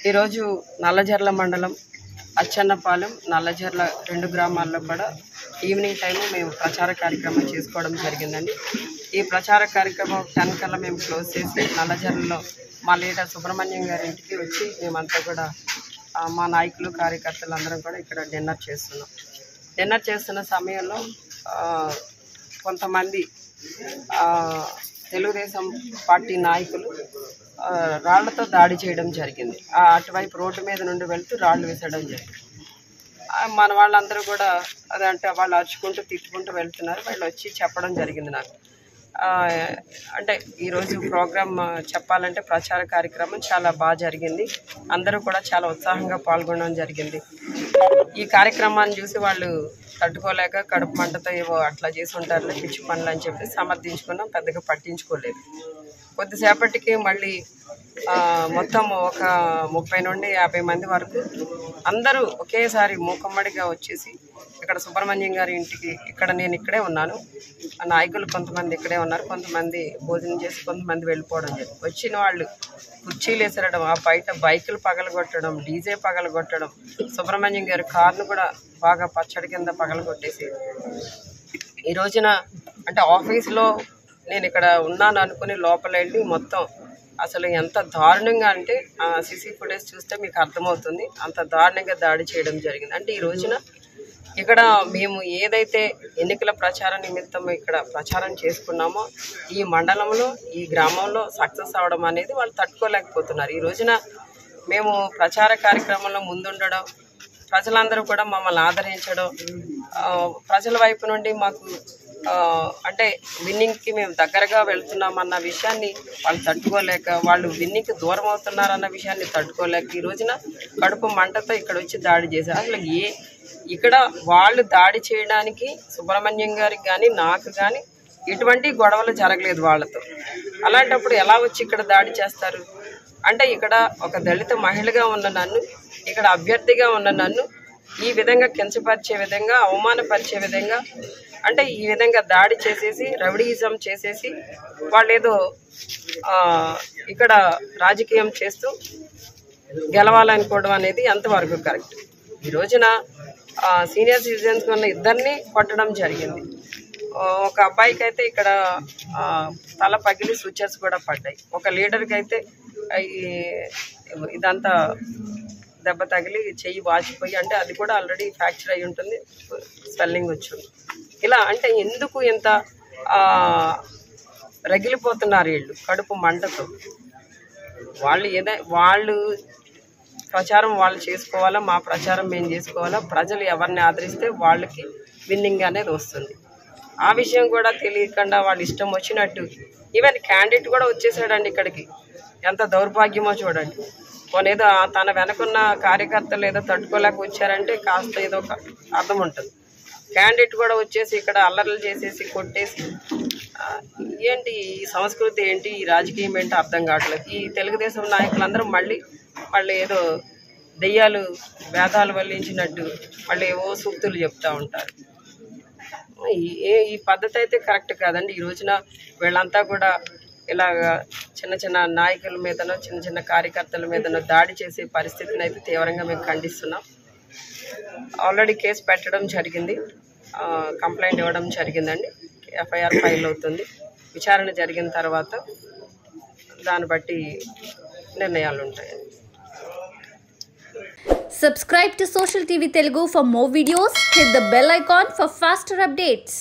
ఈరోజు నల్లజర్ల మండలం అచ్చన్నపాలెం నల్లజర్ల 2 గ్రామాల్లో కూడా ఈవినింగ్ టైం మేము ప్రచార కార్యక్రమం చేసుకోవడం జరిగిందండి. ఈ ప్రచార కార్యక్రమం 10 కల్లా మేము క్లోజ్ చేసి నల్లజర్లలో మా లీడర్ సుబ్రహ్మణ్యం గారి ఇంటికి వచ్చి మేమంతా కూడా మా నాయకులు కార్యకర్తలు అందరం కూడా ఇక్కడ డిన్నర్ చేస్తున్నాం. డిన్నర్ చేస్తున్న సమయంలో కొంతమంది తెలుగుదేశం పార్టీ నాయకులు రాళ్లతో దాడి చేయడం జరిగింది. అటువైపు రోడ్డు మీద నుండి వెళ్తూ రాళ్ళు వేసడం జరిగింది. మన వాళ్ళందరూ కూడా అదంటే వాళ్ళు అరుచుకుంటూ తిట్టుకుంటూ వెళ్తున్నారు. వాళ్ళు వచ్చి చెప్పడం జరిగింది నాకు. అంటే ఈరోజు ప్రోగ్రామ్ చెప్పాలంటే ప్రచార కార్యక్రమం చాలా బాగా జరిగింది. అందరూ కూడా చాలా ఉత్సాహంగా పాల్గొనడం జరిగింది. ఈ కార్యక్రమాన్ని చూసి వాళ్ళు తట్టుకోలేక కడుపు మంటతో ఏవో అట్లా చేసి ఉంటారులే పిచ్చి పనులు అని చెప్పి సమర్థించుకున్నాం. పెద్దగా పట్టించుకోలేదు. కొద్దిసేపటికి మళ్ళీ మొత్తం ఒక 30 నుండి 50 మంది వరకు అందరూ ఒకేసారి మూకమ్మడిగా వచ్చేసి ఇక్కడ సుబ్రహ్మణ్యం గారి ఇంటికి నేను ఇక్కడే ఉన్నాను. నాయకులు కొంతమంది ఇక్కడే ఉన్నారు, కొంతమంది భోజనం చేసి కొంతమంది వెళ్ళిపోవడం జరిగింది. వచ్చిన వాళ్ళు కుర్చీలు వేసరడం, ఆ బయట బైకులు పగలగొట్టడం, డీజే పగలగొట్టడం, సుబ్రహ్మణ్యం గారి కారును కూడా బాగా పచ్చడి కింద పగలగొట్టేసి ఈ రోజున అంటే ఆఫీస్లో నేను ఇక్కడ ఉన్నాను అనుకుని లోపల వెళ్ళి మొత్తం అసలు ఎంత దారుణంగా అంటే సీసీ ఫుటేజ్ చూస్తే మీకు అర్థమవుతుంది. అంత దారుణంగా దాడి చేయడం జరిగింది. అంటే ఈ రోజున ఇక్కడ మేము ఏదైతే ఎన్నికల ప్రచార నిమిత్తం ఇక్కడ ప్రచారం చేసుకున్నామో ఈ మండలంలో ఈ గ్రామంలో సక్సెస్ అవడం అనేది వాళ్ళు తట్టుకోలేకపోతున్నారు. ఈ రోజున మేము ప్రచార కార్యక్రమంలో ముందుండడం, ప్రజలందరూ కూడా మమ్మల్ని ఆదరించడం, ప్రజల వైపు నుండి మాకు అంటే విన్నింగ్కి మేము దగ్గరగా వెళ్తున్నామన్న విషయాన్ని వాళ్ళు తట్టుకోలేక, వాళ్ళు విన్నింగ్కి దూరం అవుతున్నారన్న విషయాన్ని తట్టుకోలేక ఈ రోజున కడుపు మంటతో ఇక్కడ వచ్చి దాడి చేశారు. అసలు ఇక్కడ వాళ్ళు దాడి చేయడానికి సుబ్రహ్మణ్యం గారికి కానీ నాకు కానీ ఎటువంటి గొడవలు జరగలేదు వాళ్ళతో. అలాంటప్పుడు ఎలా వచ్చి ఇక్కడ దాడి చేస్తారు? అంటే ఇక్కడ ఒక దళిత మహిళగా ఉన్న నన్ను, ఇక్కడ అభ్యర్థిగా ఉన్న నన్ను ఈ విధంగా కించపరిచే విధంగా, అవమానపరిచే విధంగా, అంటే ఈ విధంగా దాడి చేసేసి రౌడీయిజం చేసేసి వాళ్ళు ఏదో ఇక్కడ రాజకీయం చేస్తూ గెలవాలనుకోవడం అనేది ఎంతవరకు కరెక్ట్? ఈ రోజున సీనియర్ సిటిజన్స్ ఉన్న ఇద్దరిని కొట్టడం జరిగింది. ఒక అబ్బాయికి అయితే ఇక్కడ తల పగిలి సూచర్స్ కూడా పడ్డాయి. ఒక లీడర్కి అయితే ఇదంతా దెబ్బ తగిలి చెయ్యి వాచిపోయి, అంటే అది కూడా ఆల్రెడీ ఫ్రాక్చర్ అయి ఉంటుంది, స్వెల్లింగ్ వచ్చింది. ఇలా అంటే ఎందుకు ఇంత రగిలిపోతున్నారు వీళ్ళు కడుపు మంటతో? వాళ్ళు ప్రచారం వాళ్ళు చేసుకోవాలా, మా ప్రచారం మేము చేసుకోవాలా, ప్రజలు ఎవరిని ఆదరిస్తే వాళ్ళకి విన్నింగ్ అనేది వస్తుంది. ఆ విషయం కూడా తెలియకుండా వాళ్ళు ఇష్టం వచ్చినట్టు ఈవెన్ క్యాండిడేట్ కూడా వచ్చేసాడండి ఇక్కడికి. ఎంత దౌర్భాగ్యమో చూడండి. కొనేదో తన వెనకున్న కార్యకర్తలు ఏదో తట్టుకోలేక వచ్చారంటే కాస్త ఏదో ఒక అర్థం ఉంటుంది. క్యాండిడేట్ కూడా వచ్చేసి ఇక్కడ అల్లర్లు చేసేసి కొట్టేసి ఏంటి ఈ సంస్కృతి ఏంటి, ఈ రాజకీయం ఏంటో అర్థం కావట్లేదు. ఈ తెలుగుదేశం నాయకులందరూ మళ్ళీ ఏదో దెయ్యాలు వేదాలు వల్లించినట్టు మళ్ళీ ఏవో సూక్తులు చెప్తూ ఉంటారు. ఈ పద్ధతి అయితే కరెక్ట్ కాదండి. ఈ రోజున వీళ్ళంతా కూడా ఇలాగా చిన్న చిన్న నాయకుల మీదనో చిన్న చిన్న కార్యకర్తల మీదనో దాడి చేసే పరిస్థితిని అయితే తీవ్రంగా మేము ఖండిస్తున్నాం. ఆల్రెడీ కేసు పెట్టడం జరిగింది, కంప్లైంట్ ఇవ్వడం జరిగిందండి. ఎఫ్ఐఆర్ ఫైల్ అవుతుంది. విచారణ జరిగిన తర్వాత దాన్ని బట్టి నిర్ణయాలు ఉంటాయండి. Subscribe to Social TV Telugu for more videos. Hit the bell icon for faster updates.